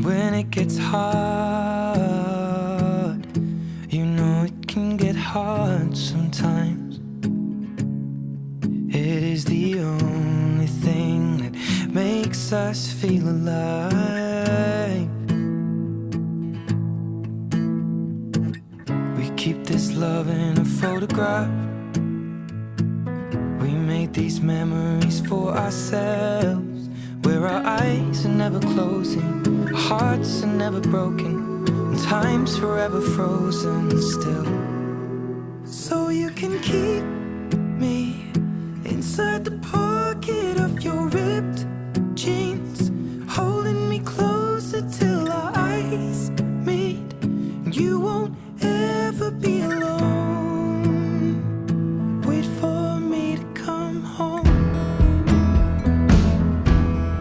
when it gets hard, you know it can get hard sometimes. It is the only thing that makes us feel alive. We keep this love in a photograph. We made these memories for ourselves, where our eyes are never closing, our hearts are never broken, and time's forever frozen still. So you can keep me inside the pocket of your wrist.